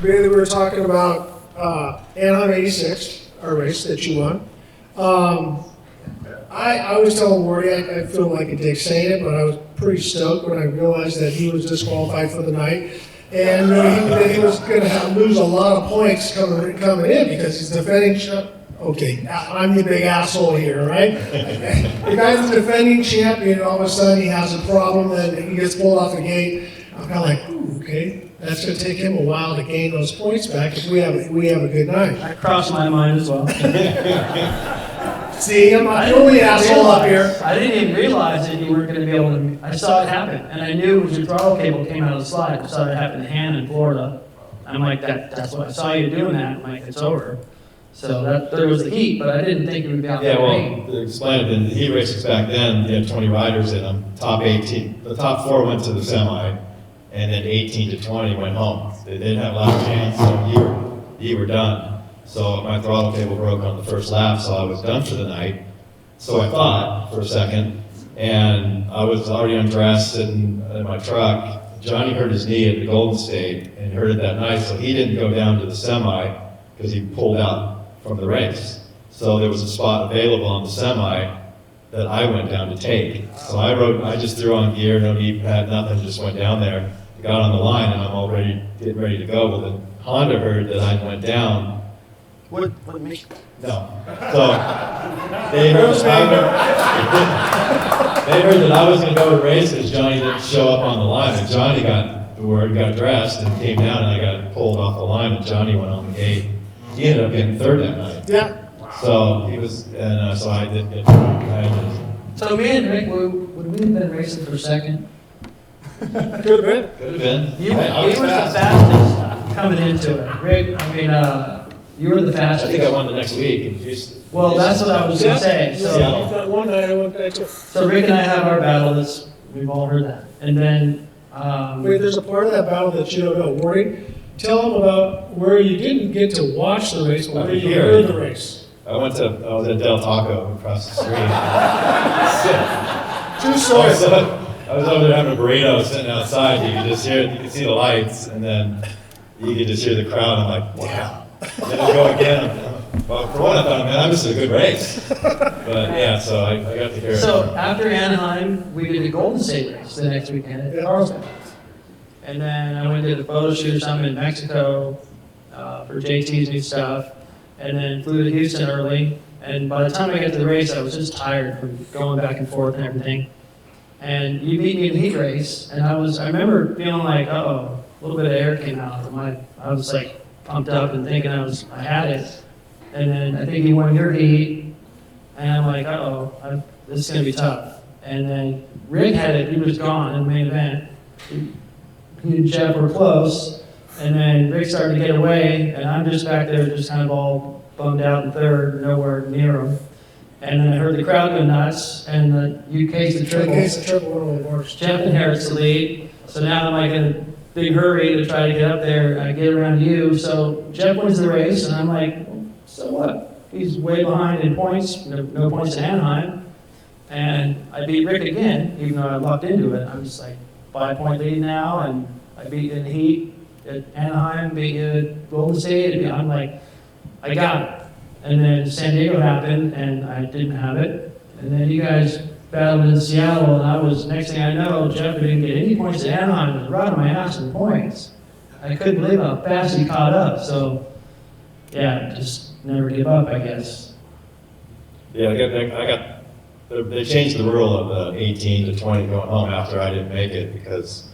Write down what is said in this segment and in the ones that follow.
Bailey, we were talking about Anaheim 86, our race that you won. I was telling Wardy, I feel like a dick saying it, but I was pretty stoked when I realized that he was disqualified for the night. And he was going to lose a lot of points coming in because he's defending. Okay, I'm the big asshole here, right? The guy's the defending champion, all of a sudden he has a problem and he gets pulled off the gate. I'm kind of like, ooh, okay, that's going to take him a while to gain those points back if we have a good night. That crossed my mind as well. See, I'm the only asshole up here. I didn't even realize that you weren't going to be able to. I saw it happen, and I knew when your throttle cable came out of the slide. I saw it happen to Han in Florida. I'm like, that's what I saw you doing that. I'm like, it's over. So there was the heat, but I didn't think it would be out there. Yeah, well, to explain it, in the heat races back then, you had 20 riders in them. Top 18, the top 4 went to the semi, and then 18 to 20 went home. They didn't have lap change, so you were done. So my throttle cable broke on the first lap, so I was done for the night. So I thought for a second, and I was already undressed in my truck. Johnny hurt his knee at the Golden State, and he hurt it that night, so he didn't go down to the semi because he pulled out from the race. So there was a spot available on the semi that I went down to take. So I just threw on gear, no knee pad, nothing, just went down there, got on the line, and I'm already getting ready to go. Well, then Honda heard that I went down. What me? No. So they heard that I was going to go to the race because Johnny didn't show up on the line. And Johnny got the word, got dressed, and came down, and I got pulled off the line, and Johnny went on the gate. He ended up getting third that night. Yeah. So he was, and so I didn't get. So me and Rick, would we have been racing for second? Could have been. Could have been. You I were was the fast. fastest coming into it. Rick, you were the I fastest. think I won the next week. In Houston. Well, that's what I was going to say. Yeah. That one night I went back to. So Rick and I have our battle. We've all heard that. And then, Wait, there's a part of that battle that you don't know. Wardy, tell them about where you didn't get to watch the race, but where you heard the race. I was at Del Taco across the street. True story. I was over there having a burrito sitting outside. You could see the lights, and then you could just hear the crowd. I'm like, wow. And then I go again. Well, for one, I thought, man, that was a good race. But yeah, so I got to hear it. so after Anaheim, we did the Golden State race the next weekend at Carlsbad. And then I went to the photo shoot or something in Mexico for JT's new stuff. And then flew to Houston early. And by the time I got to the race, I was just tired from going back and forth and everything. And you beat me in the heat race, and I remember feeling like, uh-oh, a little bit of air came out. I was like pumped up and thinking I had it. And then I think you won your heat, and I'm like, uh-oh, this is going to be tough. And then Rick had it, he was gone in the main event. He and Jeff were close, and then Rick started to get away, and I'm just back there just kind of all bummed out in third, nowhere near him. And then I heard the crowd go nuts, and the UK's the triple. UK's the triple, one of the worst. Jeff inherits the lead, so now I'm like in a big hurry to try to get up there. I get around you, so Jeff wins the race, and I'm like, so what? He's way behind in points, no points in Anaheim, and I beat Rick again, even though I locked into it. I'm just like 5-point lead now, and I beat you in the heat at Anaheim, beat you at Golden State. I'm like, I got it. And then San Diego happened, and I didn't have it. And then you guys battled in Seattle, and next thing I know, Jeff didn't get any points at Anaheim. He was right on my ass in points. I couldn't believe how fast he caught up. So, yeah, just never give up, I guess. Yeah, they changed the rule of 18 to 20 going home after I didn't make it because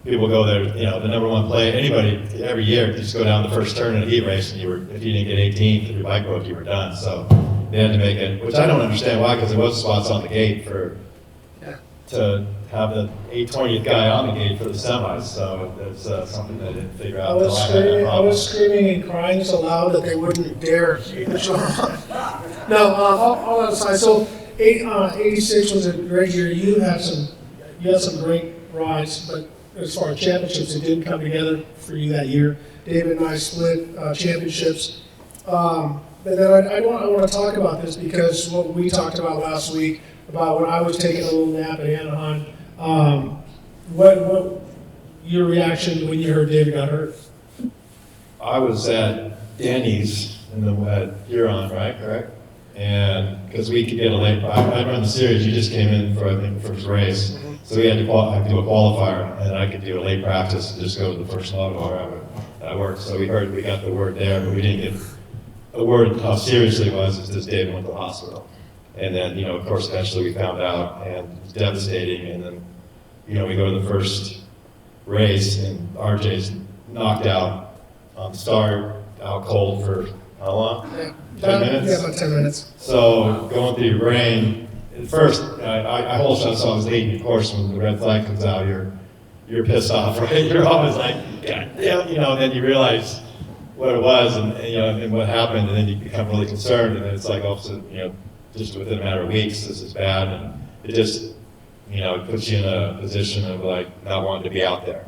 people go there, the number one play, anybody every year could just go down the first turn in a heat race, and if you didn't get 18 because your bike broke, you were done. So they had to make it, which I don't understand why, because there was spots on the gate to have the 820th guy on the gate for the semis. So that's something that I didn't figure out. I was screaming and crying so loud that they wouldn't dare push on. No, all that aside, so 86 was a great year. You had some great rides, but as far as championships, it didn't come together for you that year. David and I split championships. But then I want to talk about this because what we talked about last week about when I was taking a little nap at Anaheim. What your reaction when you heard David got hurt? I was at Denny's at Huron, right? Correct? And because we could get a late, I'd run the series, you just came in for, I think, first race. So we had to do a qualifier, and I could do a late practice and just go to the first level or whatever. That worked. So we got the word there, but we didn't get a word how serious it was. It's just David went to the hospital. And then, of course, eventually we found out, and it was devastating. And then, we go to the first race, and RJ's knocked out on the start, out cold for how long? 10 minutes? Yeah, about 10 minutes. So going through your brain, at first, I whole shot saw I was leading. Of course, when the red flag comes out, you're pissed off, right? You're always like, God damn, and then you realize what it was and what happened, and then you become really concerned, and then it's like, just within a matter of weeks, this is bad, and it just, it puts you in a position of like not wanting to be out there,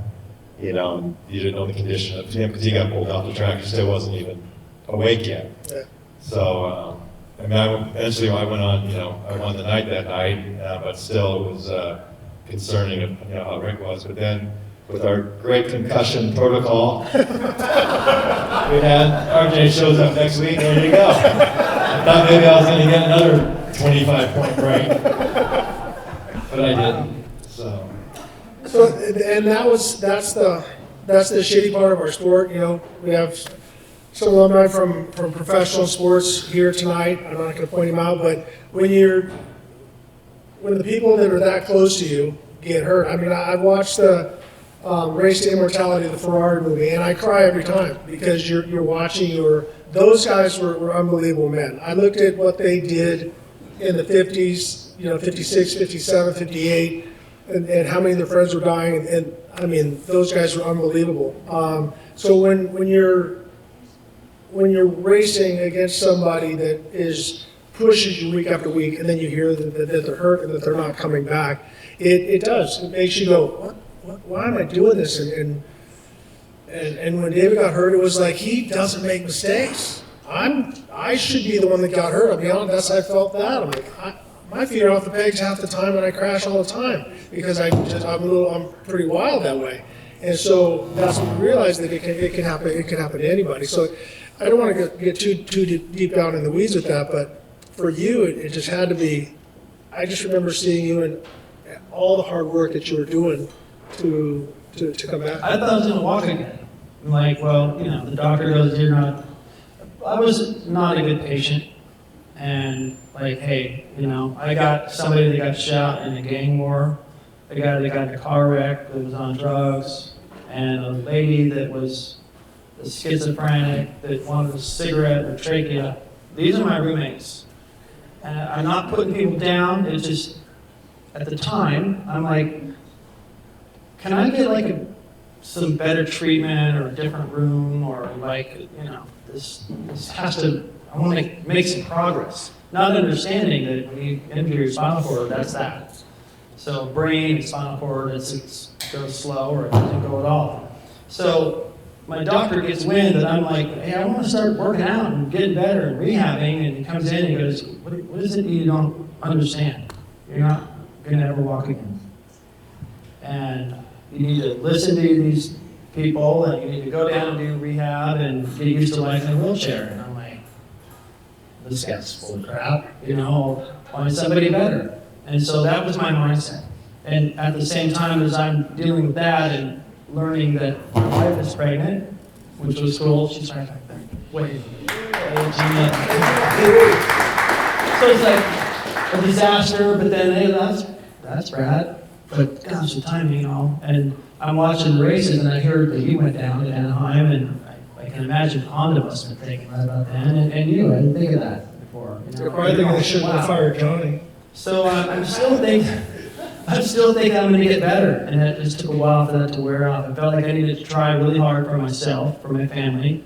and you didn't know the condition of him because he got pulled off the track. He still wasn't even awake yet. Yeah. So, eventually I went on, I won the night that night, but still it was concerning of, how Rick was. But then with our great concussion protocol, we had RJ shows up next week, there you go. I thought maybe I was going to get another 25-point break, but I didn't. So, and that's the shitty part of our sport. We have some alumni from professional sports here tonight. I'm not going to point them out, but when the people that are that close to you get hurt, I watched the Race to Immortality, the Ferrari movie, and I cry every time because you're watching those guys were unbelievable men. I looked at what they did in the 50s, 56, 57, 58, and how many of their friends were dying, and those guys were unbelievable. So when you're racing against somebody that pushes you week after week, and then you hear that they're hurt and that they're not coming back, it makes you go, why am I doing this? And when David got hurt, it was like, he doesn't make mistakes. I should be the one that got hurt. I'll be honest, I felt that. I'm like, my feet are off the pegs half the time, and I crash all the time because I'm pretty wild that way. And so that's when we realized that it can happen. It can happen to anybody. So I don't want to get too deep down in the weeds with that, but for you, it just had to be. I just remember seeing you and all the hard work that you were doing to come back. I thought I was going to walk again. I'm like, the doctor goes, you're not. I was not a good patient, and like, hey, I got somebody that got shot in a gang war, a guy that got in a car wreck that was on drugs, and a lady that was a schizophrenic that wanted a cigarette or trachea. These are my roommates. And I'm not putting people down, it's just, at the time, I'm like, can I get some better treatment or a different room or this has to, I want to make some progress. Not understanding that when you injure your spinal cord, that's that. So brain and spinal cord, it goes slow or it doesn't go at all. So my doctor gets wind that I'm like, hey, I want to start working out and getting better and rehabbing, and he comes in and he goes, what is it you don't understand? You're not going to ever walk again. And you need to listen to these people, and you need to go down and do rehab and get used to life in a wheelchair. And I'm like, this guy's full of crap, find somebody better. And so that was my mindset. And at the same time as I'm dealing with that and learning that my wife is pregnant, which was cool, she's right back there. Wait. So it's like a disaster, but then, hey, that's rad. But gosh, the timing, and I'm watching the races, and I heard that he went down to Anaheim, and I can imagine Honda must have been thinking right about then, and I didn't think of that before. They're probably thinking they shouldn't have fired Johnny. So I'm still thinking I'm going to get better, and it just took a while for that to wear off. I felt like I needed to try really hard for myself, for my family,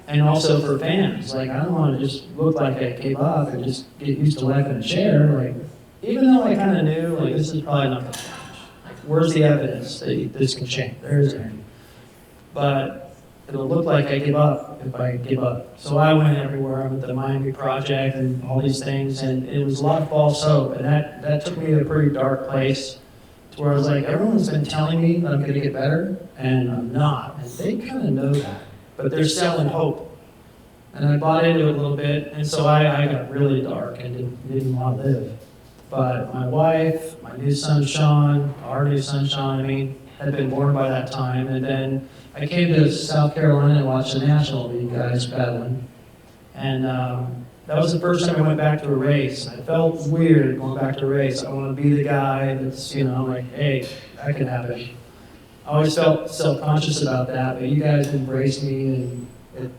and also for fans. Like, I don't want to just look like I gave up and just get used to life in a chair. Even though I kind of knew, this is probably not going to change. Where's the evidence that this can change? There isn't. But it'll look like I give up if I give up. So I went everywhere with the Miami Project and all these things, and it was a lot of false hope. And that took me to a pretty dark place to where I was like, everyone's been telling me that I'm going to get better, and I'm not. And they kind of know that. but they're selling hope. And I bought into it a little bit, and so I got really dark and didn't want to live. But my wife, my new son Sean, our new son Sean, had been born by that time. And then I came to South Carolina and watched the National League guys battling. And that was the first time I went back to a race. I felt weird going back to a race. I want to be the guy that's, like, hey, that can happen. I always felt self-conscious about that, but you guys embraced me, and it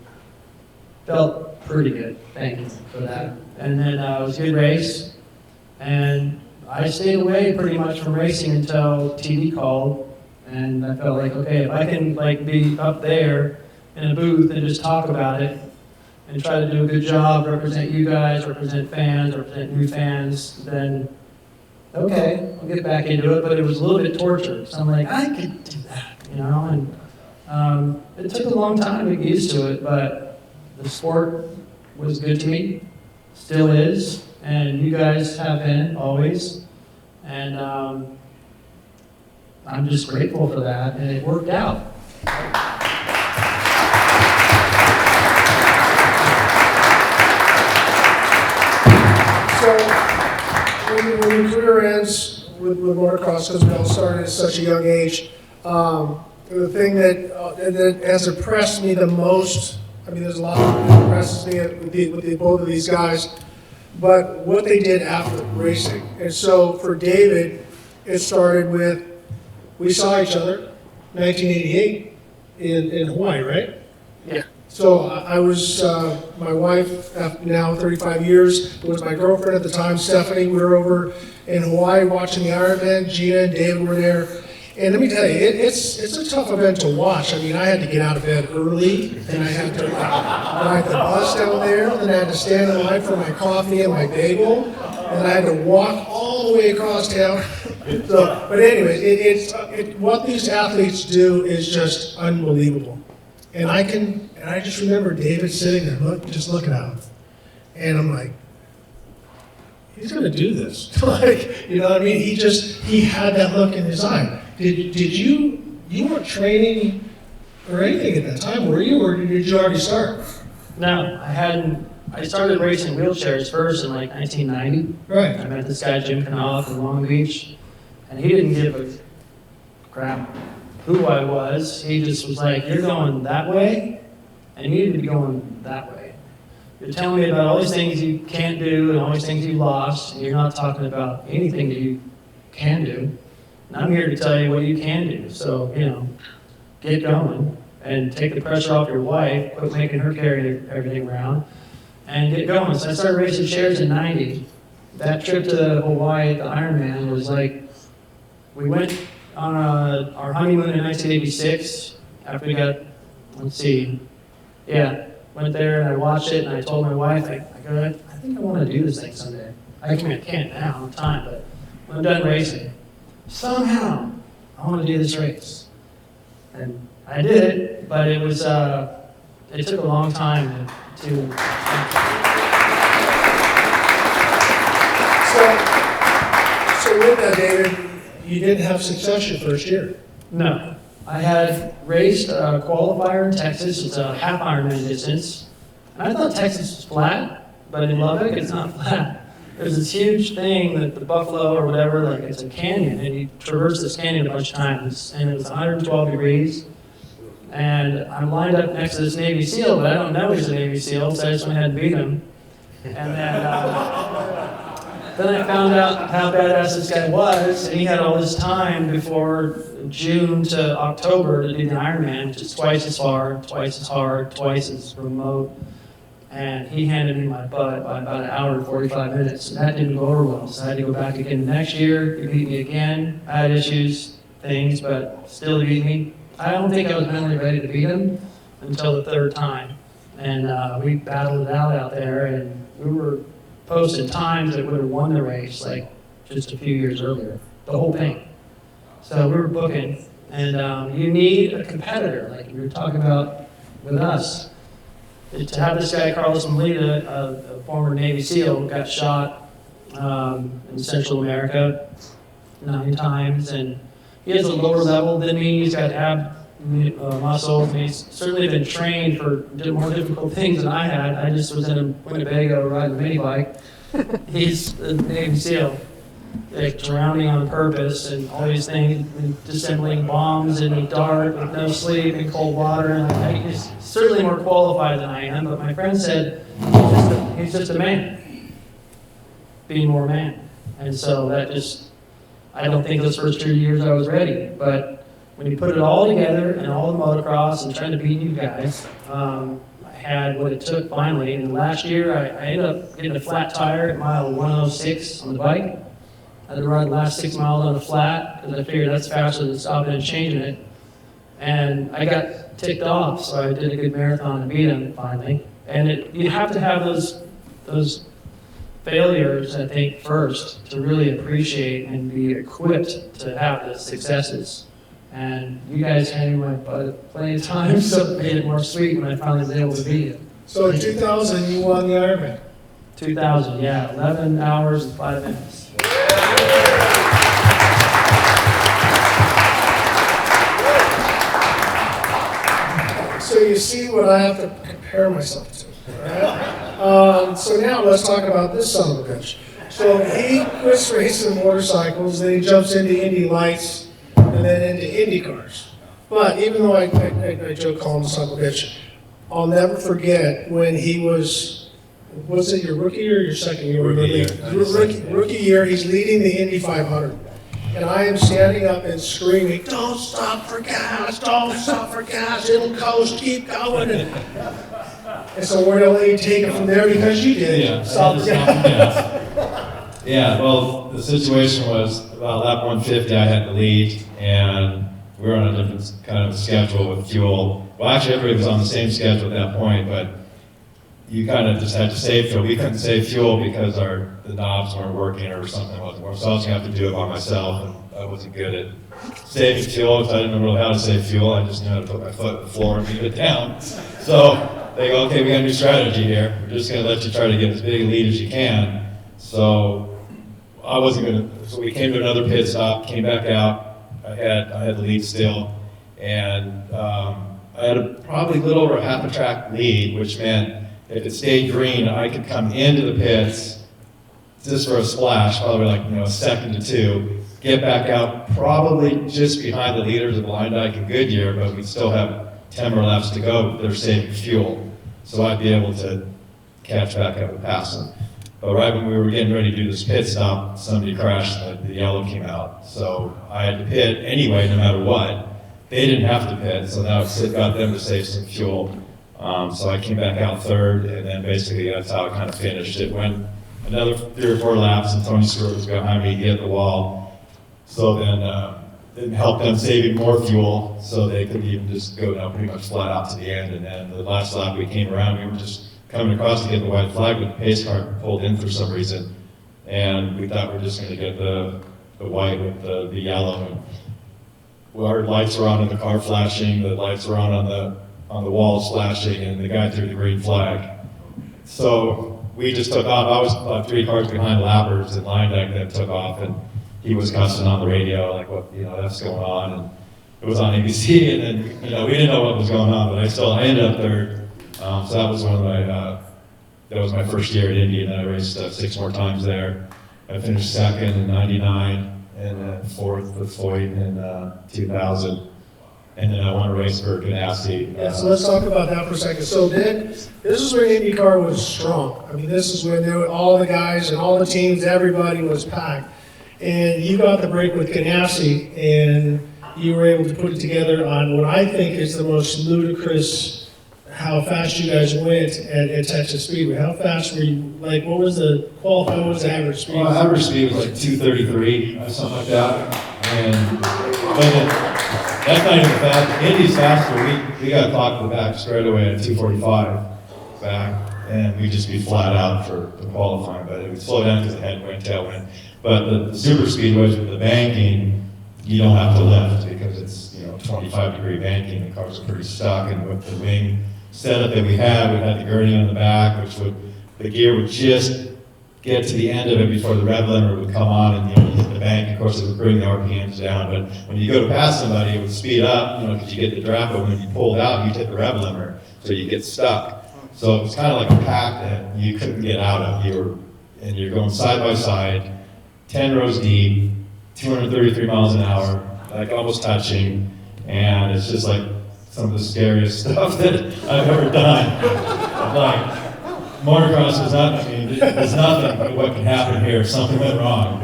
felt pretty good. Thank you for that. And then it was a good race, and I stayed away pretty much from racing until TV called, and I felt like, okay, if I can be up there in a booth and just talk about it and try to do a good job, represent you guys, represent fans, represent new fans, then okay, I'll get back into it. But it was a little bit torture. So I'm like, I could do that, and it took a long time to get used to it, but the sport was good to me, still is, and you guys have been always, and I'm just grateful for that, and it worked out. So, when your career ends with motocross, because we all started at such a young age, the thing that has impressed me the most, there's a lot that impresses me with both of these guys, but what they did after racing. And so for David, it started with, we saw each other 1988 in Hawaii, right? Yeah. So I was, my wife, now 35 years, was my girlfriend at the time, Stephanie. We were over in Hawaii watching the Ironman. Gina and David were there. And let me tell you, it's a tough event to watch. I had to get out of bed early, and I had to ride the bus down there, and I had to stand in line for my coffee and my bagel, and I had to walk all the way across town. But anyways, what these athletes do is just unbelievable. And I just remember David sitting there, just looking at him, and I'm like, he's going to do this. He had that look in his eye. Did you weren't training or anything at that time, were you, or did you already start? No, I hadn't. I started racing wheelchairs first in 1990. Right. I met this guy, Jim Canala, from Long Beach, and he didn't give a crap who I was. He just was like, you're going that way, and you need to be going that way. You're telling me about all these things you can't do and all these things you lost, and you're not talking about anything that you can do. And I'm here to tell you what you can do. So, get going and take the pressure off your wife, quit making her carry everything around, and get going. So I started racing chairs in 90. That trip to Hawaii, the Ironman, was we went on our honeymoon in 1986 after we got, went there and I watched it and I told my wife, I think I want to do this thing someday. I can't now, I don't have time, but when I'm done racing, somehow I want to do this race. And I did it, but it was, it took a long time to So with that, David, you didn't have success your first year. No. I had raced a qualifier in Texas. It's a half Ironman distance. And I thought Texas was flat, but in Lubbock, it's not flat. There's this huge thing that the Buffalo or whatever, it's a canyon, and you traverse this canyon a bunch of times, and it was 112 degrees. And I'm lined up next to this Navy SEAL, but I don't know he's a Navy SEAL, so I just went ahead and beat him. And then I found out how badass this guy was, and he had all this time before June to October to do the Ironman, which is twice as far, twice as hard, twice as remote. And he handed me my butt by about an hour and 45 minutes, and that didn't go over well. So I had to go back again the next year. He beat me again. I had issues, things, but still he beat me. I don't think I was mentally ready to beat him until the third time. And we battled it out there, and we were posting times that would have won the race just a few years earlier, the whole thing. So we were booking, and you need a competitor, like you were talking about with us. To have this guy, Carlos Molina, a former Navy SEAL, got shot in Central America 9 times, and he has a lower level than me. He's got muscles. And he's certainly been trained for more difficult things than I had. I just was in Winnebago riding a mini bike. He's a Navy SEAL, like drowning on purpose and all these things, and disassembling bombs in the dark with no sleep in cold water. And he's certainly more qualified than I am. But my friend said he's just a man, being more man. And so that just, I don't think those first 2 years I was ready. But when you put it all together and all the motocross and trying to beat you guys, I had what it took finally. And last year I ended up getting a flat tire at mile 106 on the bike. I had to run the last 6 miles on the flat because I figured that's faster than stopping and changing it. And I got ticked off, so I did a good marathon and beat him finally. And you have to have those failures, I think, first to really appreciate and be equipped to have the successes. And you guys handed my butt plenty of times, so it made it more sweet when I finally was able to beat you. So in 2000, you won the Ironman. 2000, yeah, 11 hours and 5 minutes. So you see what I have to compare myself to, right? So now let's talk about this son of a bitch. So he quits racing motorcycles, then he jumps into Indy Lights, and then into IndyCars. But even though I joke, call him a son of a bitch, I'll never forget when he was it your rookie year or your second year? Rookie year, he's leading the Indy 500. And I am standing up and screaming, don't stop for gas, it'll coast, keep going. And so we're going to let you take it from there because you did. Yeah, Stop for gas. Yeah, well, the situation was about lap 150 I had to lead, and we were on a different kind of schedule with fuel. Well, actually everybody was on the same schedule at that point, but you kind of just had to save fuel. We couldn't save fuel because the knobs weren't working or something wasn't working. So I was going to have to do it by myself, and I wasn't good at saving fuel because I didn't know really how to save fuel. I just knew how to put my foot on the floor and keep it down. So they go, okay, we got a new strategy here. We're just going to let you try to get as big a lead as you can. So I wasn't going to, so we came to another pit stop, came back out. I had the lead still, and I had probably a little over half a track lead, which meant if it stayed green, I could come into the pits just for a splash, probably like a second to two, get back out, probably just behind the leaders of Blind Dyke and Goodyear, but we still have 10 more laps to go. They're saving fuel, so I'd be able to catch back up and pass them. But right when we were getting ready to do this pit stop, somebody crashed, the yellow came out. So I had to pit anyway, no matter what. They didn't have to pit, so now it got them to save some fuel. So I came back out third, and then basically that's how it kind of finished. It went another 3 or 4 laps, and Tony Stewart was behind me. He hit the wall. So then it helped them saving more fuel, so they could even just go down pretty much flat out to the end. And then the last lap we came around, we were just coming across to get the white flag, but the pace car pulled in for some reason. And we thought we were just going to get the white with the yellow. And our lights were on in the car flashing, the lights were on the walls flashing, and the guy threw the green flag. So we just took off. I was about 3 cars behind lappers, and Blind Dyke then took off, and he was cussing on the radio, like, what, that's going on. And it was on ABC, and then, we didn't know what was going on, but I ended up third. So that was that was my first year at Indy, and then I raced 6 more times there. I finished second in '99, and then fourth with Foyt in 2000. And then I won a race for Ganassi. Yeah, so let's talk about that for a second. So then, this is when IndyCar was strong. I mean, this is when there were all the guys and all the teams, everybody was packed. And you got the break with Ganassi, and you were able to put it together on what I think is the most ludicrous, how fast you guys went at Texas Speedway. How fast were you? Like, what was the qualifying? What was the average speed? Well, average speed was like 233 or something like that. And that's not even fast. Indy's faster. We got clocked in the back straight away at 245 back, and we'd just be flat out for the qualifying. But it would slow down because the headwind, tailwind. But the super speedways with the banking, you don't have to lift because it's 25-degree banking. The cars are pretty stuck, and with the wing setup that we had the gurney on the back, the gear would just get to the end of it before the rev limiter would come on, and the bank, of course, it would bring the RPMs down, but when you go to pass somebody, it would speed up, because you get the draft, but when you pulled out, you hit the rev limiter, so you get stuck. So it was kind of like a pack that you couldn't get out of. You're going side by side, 10 rows deep, 233 miles an hour, like almost touching, and it's just like some of the scariest stuff that I've ever done. Like, motocross is not, there's nothing but what can happen here if something went wrong.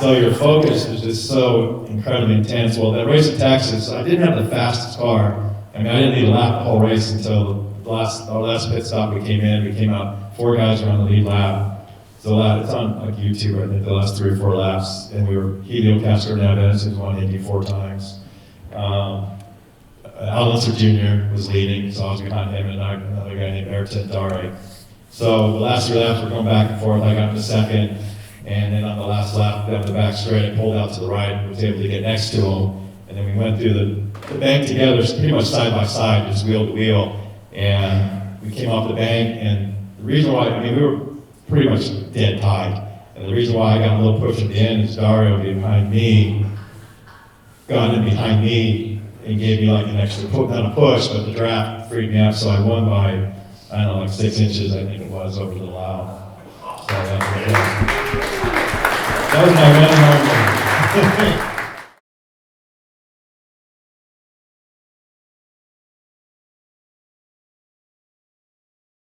So your focus is just so incredibly intense. Well, that race in Texas, I didn't have the fastest car. I didn't need a lap the whole race until our last pit stop. We came out, 4 guys were on the lead lap. So it's on like YouTube, I think, the last 3 or 4 laps. And we were Helio Castroneves, who's won Indy 4 times. Alonso Jr. was leading, so I was behind him and another guy named Ayrton Dare. So the last 3 laps were going back and forth. I got to second, and then on the last lap down the back straight, I pulled out to the right, was able to get next to him, and then we went through the bank together, pretty much side by side, just wheel to wheel, and we came off the bank, and the reason why, we were pretty much dead tied, and the reason why I got a little push at the end is Dario behind me, got in behind me, and gave me like an extra not a push, but the draft freed me out, so I won by, I don't know, like 6 inches, I think it was, over the allow. So that was my winning argument.